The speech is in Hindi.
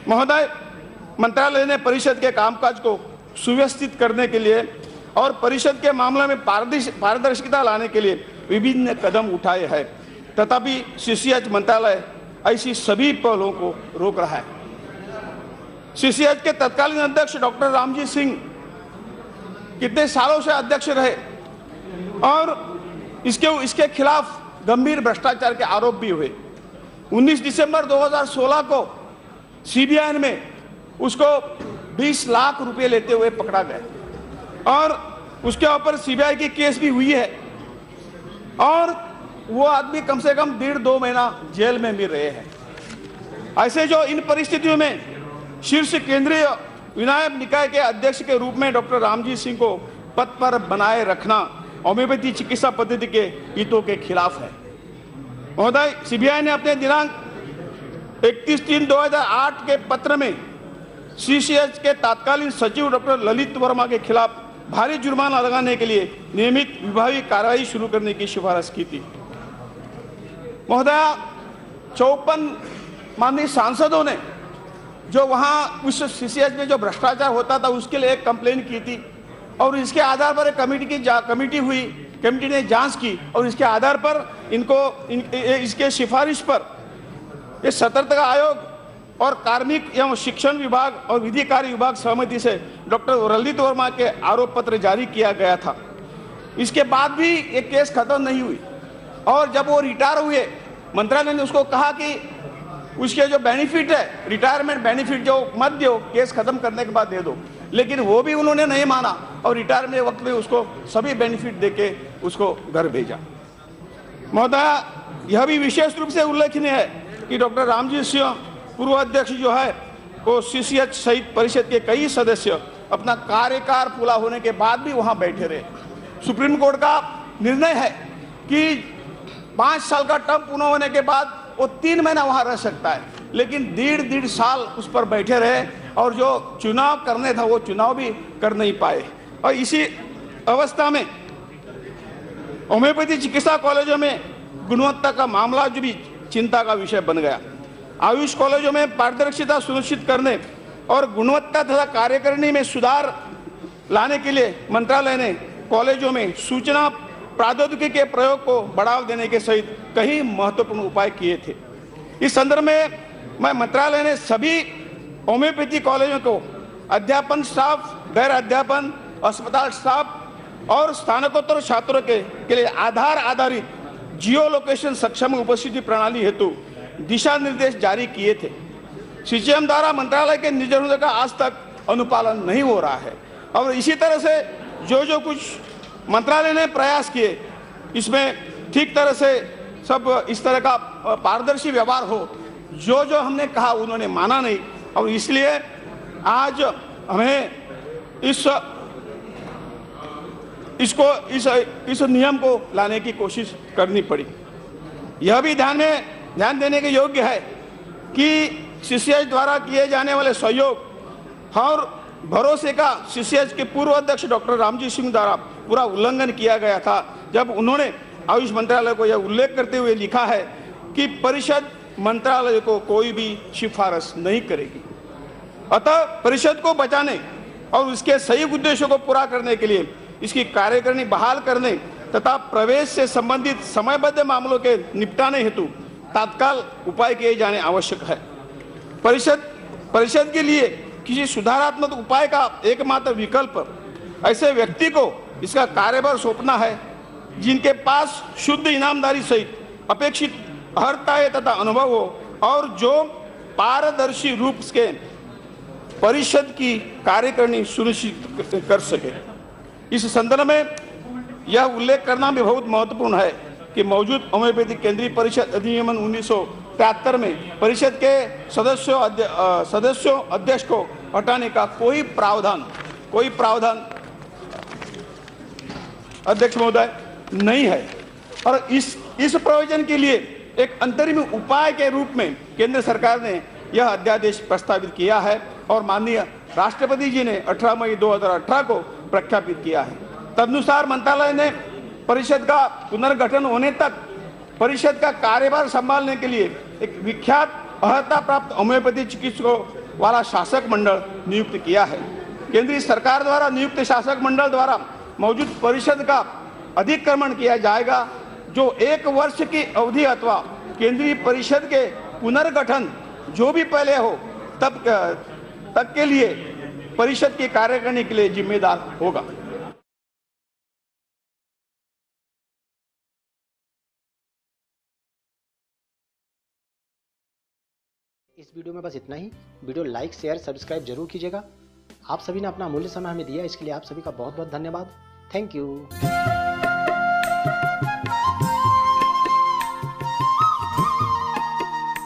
महोदय, मंत्रालय ने परिषद के कामकाज को सुव्यवस्थित करने के लिए और परिषद के मामले में पारदर्शिता लाने के लिए विभिन्न कदम उठाए हैं, तथापि सीसीएच मंत्रालय ऐसी सभी पहलों को रोक रहा है। सीसीएच के तत्कालीन अध्यक्ष डॉक्टर रामजी सिंह कितने सालों से अध्यक्ष रहे और इसके खिलाफ गंभीर भ्रष्टाचार के आरोप भी हुए। 19 दिसंबर 2016 को सीबीआई में उसको 20 लाख रुपए लेते हुए पकड़ा गया और उसके ऊपर सीबीआई की केस भी हुई है और वो आदमी कम से कम 1.5-2 महीना जेल में भी रहे हैं। ऐसे जो इन परिस्थितियों में शीर्ष केंद्रीय विनायक निकाय के अध्यक्ष के रूप में डॉक्टर रामजी सिंह को पद पर बनाए रखना होम्योपैथी चिकित्सा पद्धति के हितों के खिलाफ है। महोदय, सीबीआई ने अपने दिनांक 31/3/2008 के पत्र में सीसीएच के तत्कालीन सचिव डॉक्टर ललित वर्मा के खिलाफ भारी जुर्माना लगाने के लिए नियमित विभागीय कार्रवाई शुरू करने की सिफारिश की थी। महोदय, 54 माननीय सांसदों ने जो वहां उस सीसीएच में जो भ्रष्टाचार होता था उसके लिए एक कंप्लेन की थी और इसके आधार पर एक कमेटी ने जांच की और इसके आधार पर इसके सिफारिश पर ये सतर्कता आयोग और कार्मिक एवं शिक्षण विभाग और विधि कार्य विभाग सहमति से डॉक्टर ललित वर्मा के आरोप पत्र जारी किया गया था। इसके बाद भी ये केस खत्म नहीं हुई और जब वो रिटायर हुए, मंत्रालय ने उसको कहा कि उसके जो बेनिफिट है, रिटायरमेंट बेनिफिट जो मत दो, केस खत्म करने के बाद दे दो, लेकिन वो भी उन्होंने नहीं माना और रिटायरमेंट के वक्त में उसको सभी बेनिफिट देके उसको घर भेजा। महोदय, यह भी विशेष रूप से उल्लेखनीय है कि डॉक्टर रामजी सिंह पूर्व अध्यक्ष जो है वो सीसीएच सहित परिषद के कई सदस्य अपना कार्यकाल पूरा होने के बाद भी वहां बैठे रहे। सुप्रीम कोर्ट का निर्णय है कि 5 साल का टर्म पूर्ण होने के बाद वो 3 महीना वहां रह सकता है, लेकिन 1.5 साल उस पर बैठे रहे और जो चुनाव करने था वो चुनाव भी कर नहीं पाए। और इसी अवस्था में होम्योपैथी चिकित्सा कॉलेजों में गुणवत्ता का मामला जो भी चिंता का विषय बन गया। आयुष कॉलेजों में पारदर्शिता सुनिश्चित करने और गुणवत्ता तथा कार्यकारिणी में सुधार लाने के लिए मंत्रालय ने कॉलेजों में सूचना प्रौद्योगिकी के प्रयोग को बढ़ावा देने के सहित कई महत्वपूर्ण उपाय किए थे। इस संदर्भ में मैं मंत्रालय ने सभी होम्योपैथी कॉलेजों को अध्यापन स्टाफ, गैर अध्यापन, अस्पताल स्टाफ और स्नातकोत्तर छात्रों के लिए आधार आधारित जियो लोकेशन सक्षम उपस्थिति प्रणाली हेतु दिशा निर्देश जारी किए थे। सीजीएम द्वारा मंत्रालय के निर्देशों का आज तक अनुपालन नहीं हो रहा है और इसी तरह से जो कुछ मंत्रालय ने प्रयास किए इसमें ठीक तरह से सब इस तरह का पारदर्शी व्यवहार हो, जो हमने कहा उन्होंने माना नहीं और इसलिए आज हमें इस नियम को लाने की कोशिश करनी पड़ी। यह भी ध्यान देने के योग्य है कि सीसीएच द्वारा किए जाने वाले सहयोग और भरोसे का सीसीएच के पूर्व अध्यक्ष डॉक्टर रामजी सिंह द्वारा पूरा उल्लंघन किया गया था, जब उन्होंने आयुष मंत्रालय को यह उल्लेख करते हुए लिखा है कि परिषद मंत्रालय को कोई भी सिफारिश नहीं करेगी। अतः परिषद को बचाने और उसके सही उद्देश्यों को पूरा करने के लिए इसकी कार्यकारिणी बहाल करने तथा प्रवेश से संबंधित समयबद्ध मामलों के निपटाने हेतु तत्काल उपाय किए जाने आवश्यक है। परिषद के लिए किसी सुधारात्मक उपाय का एकमात्र विकल्प ऐसे व्यक्ति को इसका कार्यभार सौंपना है जिनके पास शुद्ध ईमानदारी सहित अपेक्षित अर्हता तथा अनुभव हो और जो पारदर्शी रूप से परिषद की कार्यकारिणी सुनिश्चित कर सके। इस संदर्भ में यह उल्लेख करना भी बहुत महत्वपूर्ण है कि मौजूद होम्योपैथिक केंद्रीय परिषद अधिनियम 1973 में परिषद के सदस्यों अध्यक्ष को हटाने का कोई प्रावधान अध्यक्ष महोदय नहीं है और इस प्रयोजन के लिए एक अंतरिम उपाय के रूप में केंद्र सरकार ने यह अध्यादेश प्रस्तावित किया है और माननीय राष्ट्रपति जी ने 18 मई 2018 को प्रख्यापित किया है। तदनुसार मंत्रालय ने परिषद का पुनर्गठन होने तक परिषद का कार्यभार संभालने के लिए एक विख्यात अर्हता प्राप्त होम्योपैथी चिकित्सक को वाला शासक मंडल नियुक्त किया है। केंद्रीय सरकार द्वारा नियुक्त शासक मंडल द्वारा मौजूद परिषद का अधिक्रमण किया जाएगा, जो 1 वर्ष की अवधि अथवा केंद्रीय परिषद के पुनर्गठन जो भी पहले हो तब के लिए परिषद की कार्य करने के लिए जिम्मेदार होगा। इस वीडियो में बस इतना ही। वीडियो लाइक, शेयर, सब्सक्राइब जरूर कीजिएगा। आप सभी ने अपना अमूल्य समय हमें दिया, इसके लिए आप सभी का बहुत बहुत धन्यवाद। Thank you.